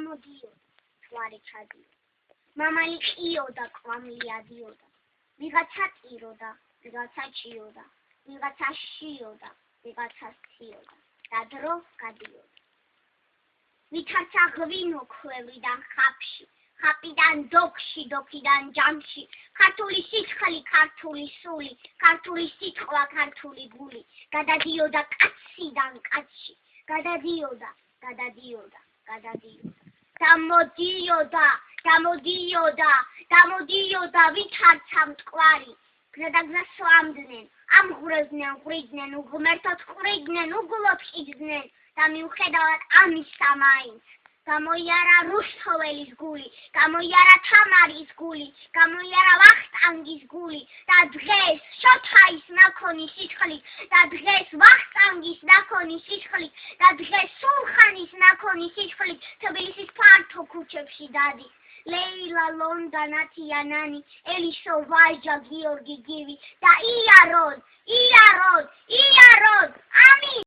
მოდიოდა, ჯვარი ჩადიოდა. მამალი ყიოდა, კვამლი ადიოდა. ვიღაცა ტიროდა, ვიღაცა ჭიოდა, ვიღაცა შიოდა, ვიღაცა სციოდა და დრო გადიოდა. ვითარცა ღვინო ქვევრიდან ხაფში, ხაპიდან დოქში, დოქიდან ჯამში, ქართული სიცხალი, ქართული სული, ქართული სიტყვა, ქართული გული, გადადიოდა კაციდან კაცში, გადადიოდა, გადადიოდა, გადადიოდა. დამოდიოდა, დამოდიოდა, დამოდიოდა, ვითარცა მტკვარი, გზადაგზა სვამდნენ, ამღვრევდნენ, ღვიდნენ, უღმერთოდ ხვრიდნენ, უგულოდ ყიდნენ და მიუხედავად ამისა მაინც გამოიარა რუსთაველის გული, გამოიარა თამარის გული, გამოიარა ვახტანგის გული და დღეს შოთაის ნაქონი სიცხლით და დღეს ვახტანგის ნაქონი სიცხლით და დღეს სულხანის ნაქონი სიცხლით თბილისის ფართო ქუჩებში დადის. ლეილა, ლონდა, ნათია, ნანი, ელისო, ვაჟა, გიორგი, გივი და იაროდ, იაროდ